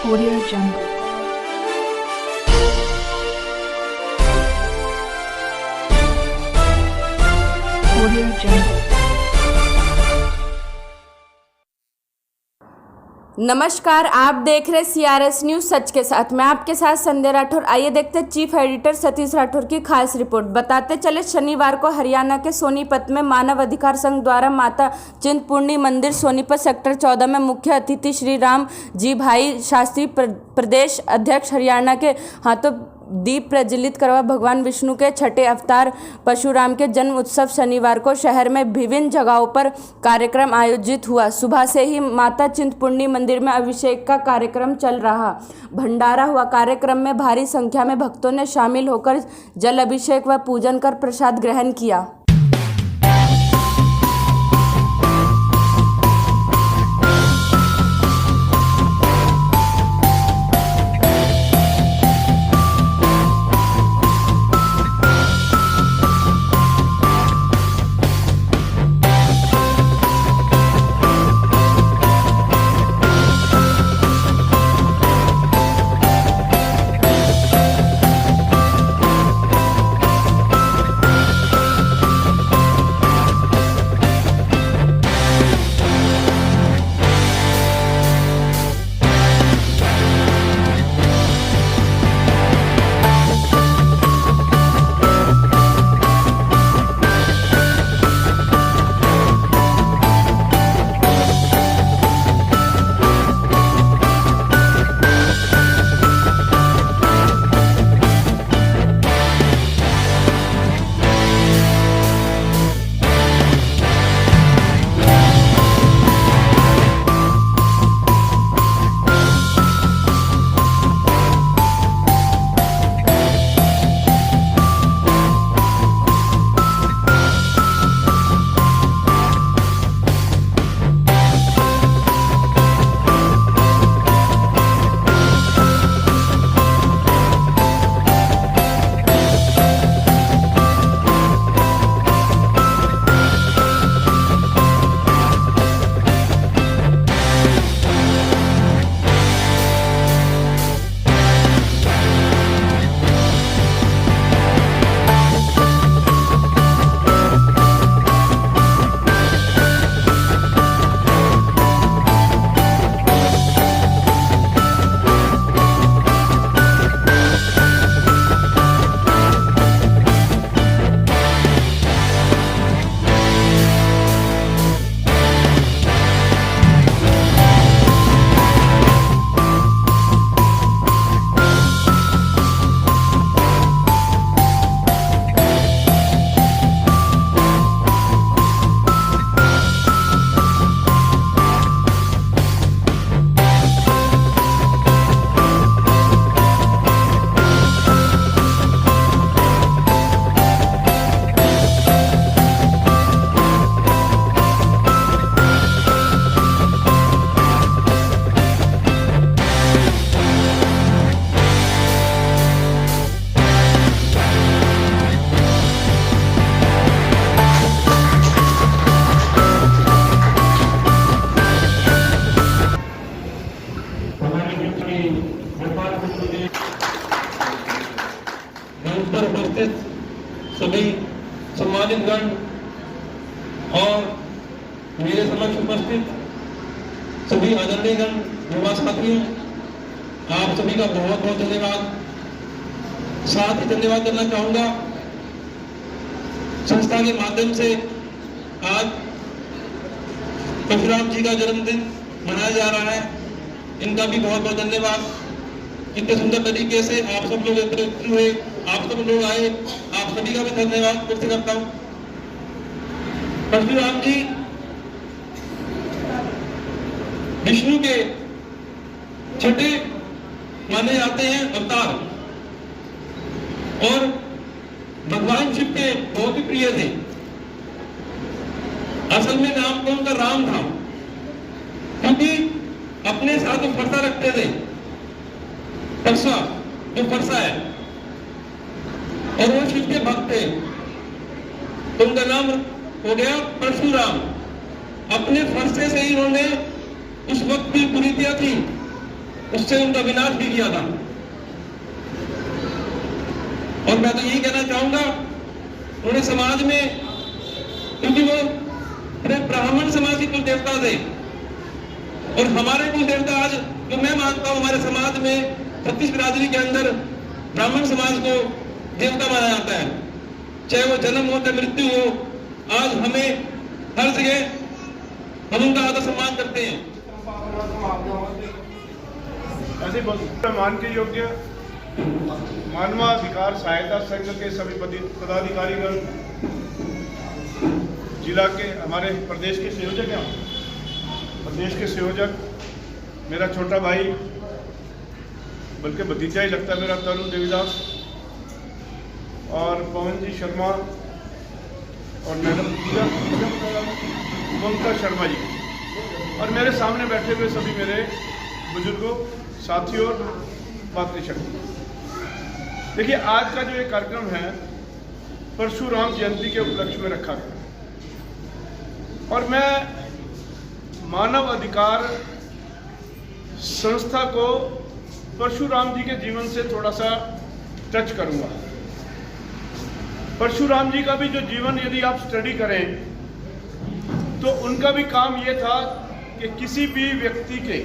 Audio Jungle. Audio Jungle. नमस्कार, आप देख रहे CRS न्यूज सच के साथ। मैं आपके साथ संध्या राठौर। आइए देखते चीफ एडिटर सतीश राठौर की खास रिपोर्ट। बताते चले, शनिवार को हरियाणा के सोनीपत में मानव अधिकार संघ द्वारा माता चिंतपूर्णी मंदिर सोनीपत सेक्टर 14 में मुख्य अतिथि श्री राम जी भाई शास्त्री प्रदेश अध्यक्ष हरियाणा के हाथों दीप प्रज्वलित करवा भगवान विष्णु के छठे अवतार परशुराम के जन्म उत्सव शनिवार को शहर में विभिन्न जगहों पर कार्यक्रम आयोजित हुआ। सुबह से ही माता चिंतपूर्णी मंदिर में अभिषेक का कार्यक्रम चल रहा, भंडारा हुआ। कार्यक्रम में भारी संख्या में भक्तों ने शामिल होकर जल अभिषेक व पूजन कर प्रसाद ग्रहण किया। पर उपस्थित सभी सम्मानित गण और मेरे समक्ष उपस्थित सभी आदरणीय गण युवा साथियों, आप सभी का बहुत बहुत धन्यवाद। साथ ही धन्यवाद करना चाहूंगा संस्था के माध्यम से आज परशुराम जी का जन्मदिन मनाया जा रहा है। इनका भी बहुत बहुत धन्यवाद। इतने सुंदर तरीके से आप सब लोग एकत्रित हुए, आप सब लोग आए, आप सभी का भी धन्यवाद व्यक्त करता हूं। परशुराम जी विष्णु के छठे माने जाते हैं अवतार और भगवान शिव के बहुत ही प्रिय थे। असल में नाम तो उनका राम था, क्योंकि अपने साथ वो फरसा रखते थे, फरसा जो फरसा है, और वो शिव के भक्त थे, तो उनका नाम हो गया परशुराम। अपने फरसे से ही उन्होंने उस वक्त की कुरीतियां थी उससे उनका विनाश भी किया था। और मैं तो यही कहना चाहूंगा, उन्हें समाज में, क्योंकि वो ब्राह्मण समाज के कुल देवता थे, और हमारे कुल देवता आज जो मैं मानता हूं हमारे समाज में छत्तीस बिरादरी के अंदर ब्राह्मण समाज को देवता माना जाता है, चाहे वो जन्म हो चाहे मृत्यु हो। आज हमें हर जगह हम उनका आदर सम्मान करते हैं। ऐसे मान के योग्य मानवाधिकार सहायता संघ के सभी पदाधिकारीगण, जिला के हमारे प्रदेश के संयोजक हैं, प्रदेश के संयोजक, मेरा छोटा भाई बल्कि भतीजा ही लगता है मेरा, तरुण देवीदास, और पवन जी शर्मा, और मैडम ममता शर्मा जी, और मेरे सामने बैठे हुए सभी मेरे बुजुर्गों, साथियों, मातृशक्ति। देखिए, आज का जो ये कार्यक्रम है परशुराम जयंती के उपलक्ष्य में रखा गया, और मैं मानव अधिकार संस्था को परशुराम जी के जीवन से थोड़ा सा टच करूंगा। परशुराम जी का भी जो जीवन यदि आप स्टडी करें तो उनका भी काम ये था कि किसी भी व्यक्ति के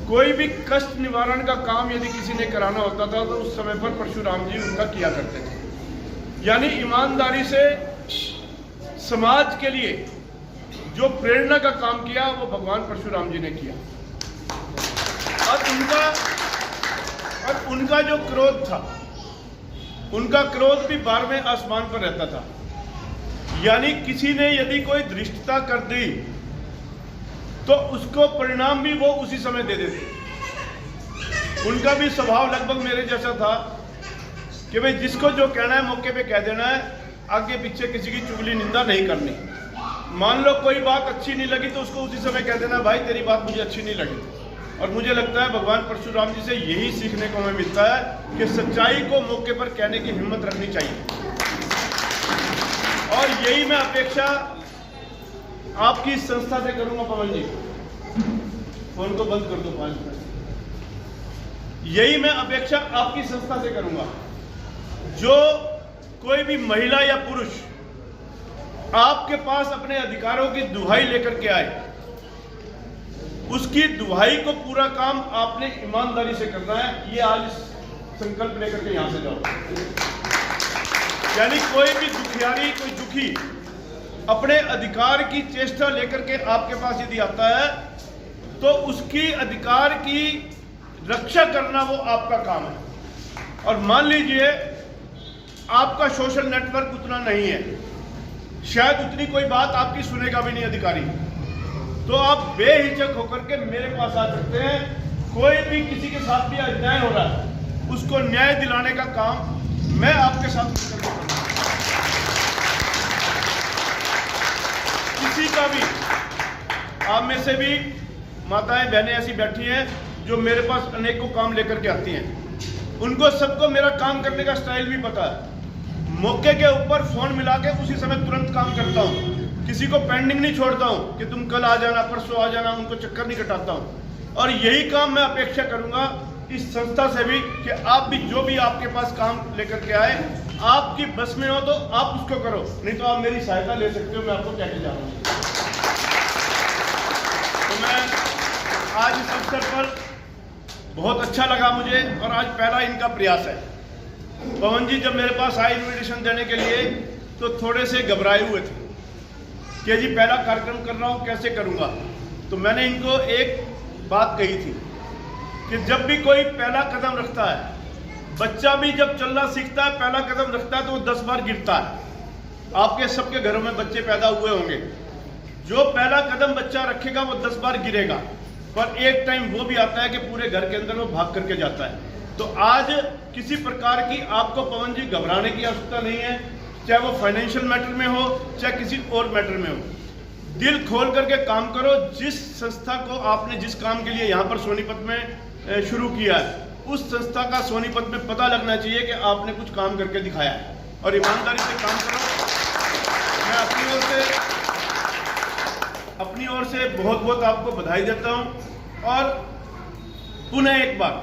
कोई भी कष्ट निवारण का काम यदि किसी ने कराना होता था तो उस समय पर परशुराम जी उनका किया करते थे। यानी ईमानदारी से समाज के लिए जो प्रेरणा का काम किया वो भगवान परशुराम जी ने किया। और उनका जो क्रोध था, उनका क्रोध भी 12वें आसमान पर रहता था। यानी किसी ने यदि कोई धृष्टता कर दी तो उसको परिणाम भी वो उसी समय दे देते। उनका भी स्वभाव लगभग मेरे जैसा था कि भाई जिसको जो कहना है मौके पे कह देना है, आगे पीछे किसी की चुगली निंदा नहीं करनी। मान लो कोई बात अच्छी नहीं लगी तो उसको उसी समय कह देना, भाई तेरी बात मुझे अच्छी नहीं लगी। और मुझे लगता है भगवान परशुराम जी से यही सीखने को हमें मिलता है कि सच्चाई को मौके पर कहने की हिम्मत रखनी चाहिए। और यही मैं अपेक्षा आपकी संस्था से करूंगा। पवन जी, फोन को बंद कर दो 5 मिनट। यही मैं अपेक्षा आपकी संस्था से करूंगा। जो कोई भी महिला या पुरुष आपके पास अपने अधिकारों की दुहाई लेकर के आए, उसकी दुहाई को पूरा काम आपने ईमानदारी से करना है। ये आज संकल्प लेकर के यहां से जाओ। यानी कोई भी दुखियारी, कोई दुखी अपने अधिकार की चेष्टा लेकर के आपके पास यदि आता है तो उसकी अधिकार की रक्षा करना वो आपका काम है। और मान लीजिए आपका सोशल नेटवर्क उतना नहीं है, शायद उतनी कोई बात आपकी सुनेगा भी नहीं अधिकारी, तो आप बेहिचक होकर के मेरे पास आ सकते हैं। कोई भी किसी के साथ भी अन्याय हो रहा है उसको न्याय दिलाने का काम मैं आपके साथ मिलकर के करूंगा। किसी का भी, आप में से भी माताएं बहनें ऐसी बैठी हैं जो मेरे पास अनेकों काम लेकर के आती हैं, उनको सबको मेरा काम करने का स्टाइल भी पता है। मौके के ऊपर फोन मिला के उसी समय तुरंत काम करता हूं। किसी को पेंडिंग नहीं छोड़ता हूं कि तुम कल आ जाना, परसों आ जाना, उनको चक्कर नहीं कटाता हूं। और यही काम मैं अपेक्षा करूंगा इस संस्था से भी कि आप भी जो भी आपके पास काम लेकर के आए, आपकी बस में हो तो आप उसको करो, नहीं तो आप मेरी सहायता ले सकते हो। मैं आपको क्या जा रहा हूं। तो मैं आज इस अवसर पर बहुत अच्छा लगा मुझे, और आज पहला इनका प्रयास है। पवन जी जब मेरे पास आए इन्विटेशन देने के लिए तो थोड़े से घबराए हुए थे कि जी पहला कार्यक्रम कर रहा हूँ, कैसे करूँगा। तो मैंने इनको एक बात कही थी कि जब भी कोई पहला कदम रखता है, बच्चा भी जब चलना सीखता है, पहला कदम रखता है तो वो 10 बार गिरता है। आपके सबके घरों में बच्चे पैदा हुए होंगे, जो पहला कदम बच्चा रखेगा वो 10 बार गिरेगा, पर एक टाइम वो भी आता है कि पूरे घर के अंदर वो भाग करके जाता है। तो आज किसी प्रकार की आपको पवन जी घबराने की आवश्यकता नहीं है, चाहे वो फाइनेंशियल मैटर में हो चाहे किसी और मैटर में हो। दिल खोल करके काम करो। जिस संस्था को आपने जिस काम के लिए यहाँ पर सोनीपत में शुरू किया है, उस संस्था का सोनीपत में पता लगना चाहिए कि आपने कुछ काम करके दिखाया है, और ईमानदारी से काम करो। मैं अपनी ओर से बहुत बहुत आपको बधाई देता हूँ। और पुनः एक बार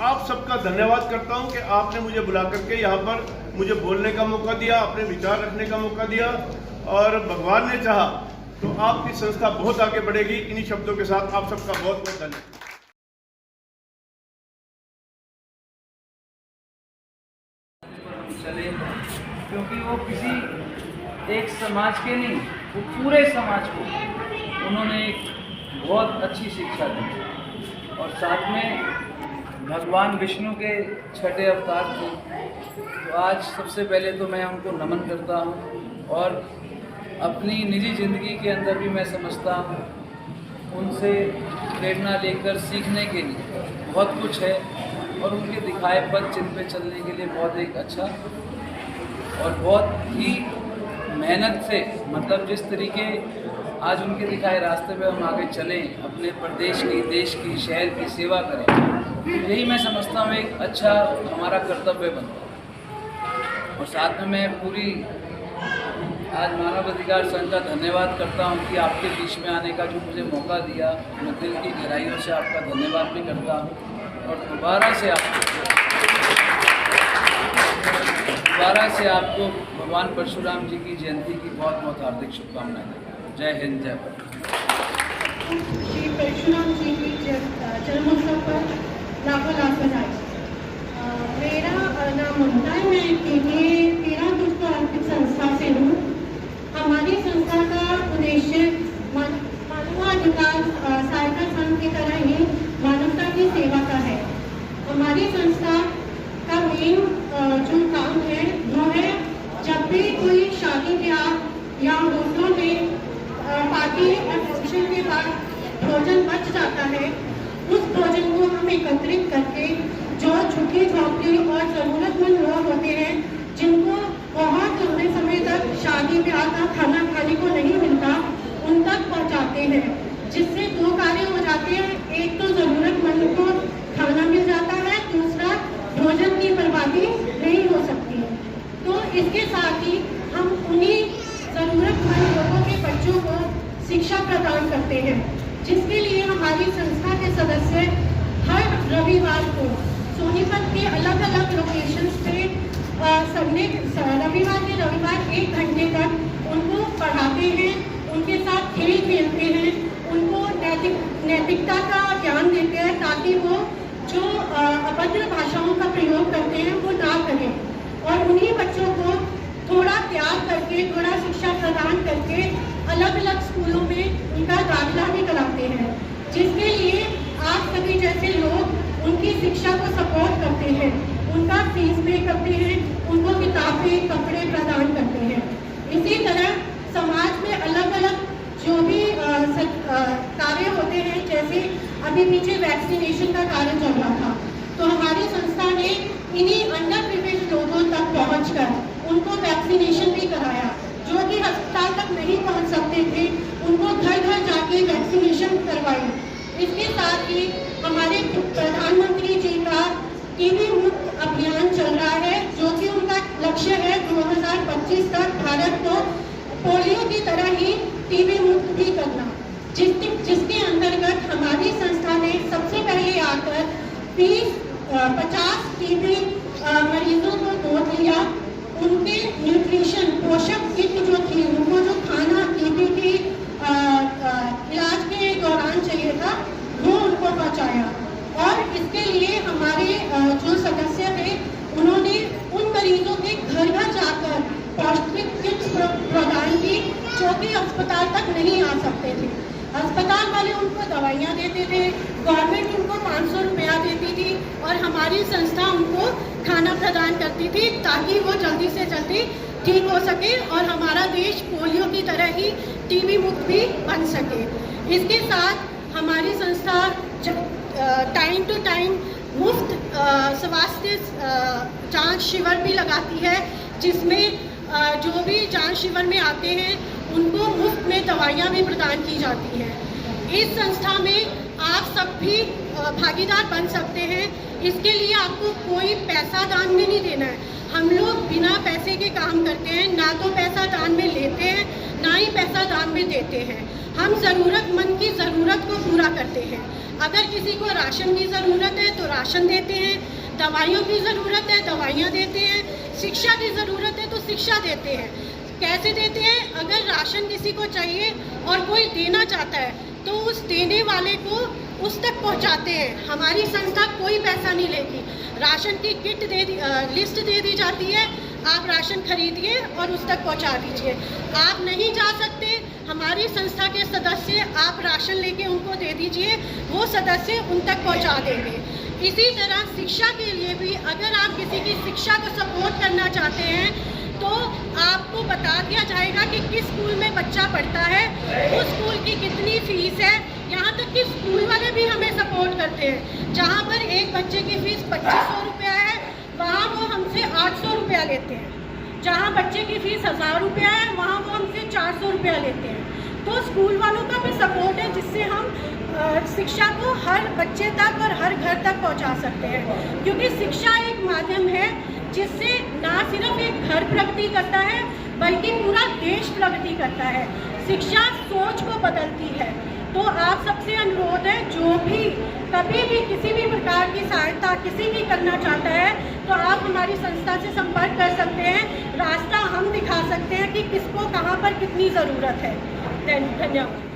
आप सबका धन्यवाद करता हूं कि आपने मुझे बुला करके यहाँ पर मुझे बोलने का मौका दिया, अपने विचार रखने का मौका दिया, और भगवान ने चाहा तो आपकी संस्था बहुत आगे बढ़ेगी। इन्हीं शब्दों के साथ आप सबका बहुत बहुत धन्यवाद। चले, क्योंकि वो किसी एक समाज के नहीं, वो पूरे समाज को उन्होंने एक बहुत अच्छी शिक्षा दी। और साथ में भगवान विष्णु के छठे अवतार थे। तो आज सबसे पहले तो मैं उनको नमन करता हूँ, और अपनी निजी ज़िंदगी के अंदर भी मैं समझता हूँ उनसे प्रेरणा लेकर सीखने के लिए बहुत कुछ है, और उनके दिखाए पथ जिन पे चलने के लिए बहुत एक अच्छा और बहुत ही मेहनत से, मतलब जिस तरीके आज उनके दिखाए रास्ते पे हम आगे चलें, अपने प्रदेश की, देश की, शहर की सेवा करें, तो यही मैं समझता हूँ एक अच्छा हमारा कर्तव्य बनता है। और साथ में मैं पूरी आज मानव अधिकार संघ का धन्यवाद करता हूँ कि आपके बीच में आने का जो मुझे मौका दिया, मैं दिल की गहराइयों से आपका धन्यवाद भी करता हूँ। और दोबारा से आपको भगवान परशुराम जी की जयंती की बहुत बहुत हार्दिक शुभकामनाएं। जय हिंद, जय भारत। श्री परशुराम जी की जन्मोत्सव पर लाखों लाख बधाई। मेरा नाम ममता है, मैं तेरा दुष्ट अर्पित संस्था से हूँ। हमारी संस्था का उद्देश्य मानवाधिकार सहायता संघ की तरह ही मानवता की सेवा का है। हमारी संस्था का मेन जो काम है वो है, जब भी कोई शादी ब्याह या होटलों में पार्टी या फंक्शन के बाद भोजन बच जाता है, उस भोजन को हम एकत्रित करके जो झुग्गी झोंपड़ी और ज़रूरतमंद लोग होते हैं, जिनको बहुत लंबे समय तक शादी ब्याह का खाना खाने को नहीं मिलता, उन तक पहुंचाते हैं। जिससे दो कार्य हो जाते हैं, एक तो ज़रूरतमंद को खाना मिल जाता है, दूसरा भोजन की बर्बादी नहीं हो सकती। तो इसके साथ ही हम उन्हीं ज़रूरतमंद लोगों के बच्चों को शिक्षा प्रदान करते हैं, जिसके लिए हमारी संस्था के सदस्य हर रविवार को सोनीपत के अलग अलग लोकेशंस पे रविवार 1 घंटे तक उनको पढ़ाते हैं, उनके साथ खेल खेलते हैं, उनको नैतिकता का ज्ञान देते हैं, ताकि वो जो अभद्र भाषाओं का प्रयोग करते हैं वो ना करें। और उन्हीं बच्चों को थोड़ा प्यार करके, थोड़ा शिक्षा प्रदान करके अलग अलग स्कूलों में उनका दाखिला भी कराते हैं, जिसके लिए आप सभी जैसे लोग उनकी शिक्षा को सपोर्ट करते हैं, उनका फीस पे करते हैं, उनको किताबें कपड़े प्रदान करते हैं। इसी तरह समाज में अलग अलग जो भी कार्य होते हैं, जैसे अभी पीछे वैक्सीनेशन का कार्य चल रहा था, तो हमारी संस्था ने इन्हीं अंडर प्रिविलेज्ड लोगों तक पहुंचकर उनको वैक्सीनेशन भी कराया। जो कि अस्पताल तक नहीं पहुंच सकते थे, उनको घर घर जाके वैक्सीनेशन करवाई। इसके साथ ही हमारे प्रधानमंत्री जी का टीबी मुक्त अभियान चल रहा है, जो कि उनका लक्ष्य है 2025 तक भारत को पोलियो की तरह ही टीबी मुक्त भी करना, जिसके अंतर्गत हमारी संस्था ने सबसे पहले आकर 50 टीबी मरीजों को गोद लिया। उनके न्यूट्रिशन पोषक किट जो थी, उनको जो खाना टीबी के इलाज के दौरान चाहिए था, वो उनको पहुंचाया। और इसके लिए हमारे जो सदस्य थे, उन्होंने उन मरीजों के घर घर जाकर पौष्टिक किट्स प्रदान की, जो कि अस्पताल तक नहीं आ सकते थे। अस्पताल वाले उनको दवाइयाँ देते थे, गवर्नमेंट उनको 500 रुपया देती थी, और हमारी संस्था उनको खाना प्रदान करती थी, ताकि वो जल्दी से जल्दी ठीक हो सके और हमारा देश पोलियो की तरह ही टीबी मुक्त भी बन सके। इसके साथ हमारी संस्था टाइम टू टाइम मुफ्त स्वास्थ्य जांच शिविर भी लगाती है, जिसमें जो भी जांच शिविर में आते हैं उनको मुफ्त में दवाइयाँ भी प्रदान की जाती हैं। इस संस्था में आप सब भी भागीदार बन सकते हैं। इसके लिए आपको कोई पैसा दान में नहीं देना है। हम लोग बिना पैसे के काम करते हैं, ना तो पैसा दान में लेते हैं, ना ही पैसा दान में देते हैं। हम ज़रूरतमंद की ज़रूरत को पूरा करते हैं। अगर किसी को राशन की ज़रूरत है तो राशन देते हैं, दवाइयों की ज़रूरत है दवाइयाँ देते हैं, शिक्षा की ज़रूरत है तो शिक्षा देते हैं। कैसे देते हैं? अगर राशन किसी को चाहिए और कोई देना चाहता है तो उस देने वाले को उस तक पहुंचाते हैं। हमारी संस्था कोई पैसा नहीं लेती। राशन की किट लिस्ट दे दी जाती है, आप राशन खरीदिए और उस तक पहुंचा दीजिए। आप नहीं जा सकते, हमारी संस्था के सदस्य आप राशन लेके उनको दे दीजिए, वो सदस्य उन तक पहुंचा देंगे। इसी तरह शिक्षा के लिए भी अगर आप किसी की शिक्षा को सपोर्ट करना चाहते हैं तो आपको बता दिया जाएगा कि किस स्कूल में बच्चा पढ़ता है, उस स्कूल की कितनी फीस है। यहाँ तक कि स्कूल वाले भी हमें सपोर्ट करते हैं। जहाँ पर एक बच्चे की फीस 2500 रुपया है, वहाँ वो हमसे 800 रुपया लेते हैं। जहाँ बच्चे की फीस 1000 रुपया है, वहाँ वो हमसे 400 रुपया लेते हैं। तो स्कूल वालों का भी सपोर्ट है, जिससे हम शिक्षा को हर बच्चे तक और हर घर तक पहुँचा सकते हैं। क्योंकि शिक्षा एक माध्यम है जिससे ना सिर्फ एक घर प्रगति करता है बल्कि पूरा देश प्रगति करता है। शिक्षा सोच को बदलती है। तो आप सबसे अनुरोध है, जो भी कभी भी किसी भी प्रकार की सहायता किसी भी करना चाहता है तो आप हमारी संस्था से संपर्क कर सकते हैं। रास्ता हम दिखा सकते हैं कि किसको कहाँ पर कितनी ज़रूरत है। धन्यवाद।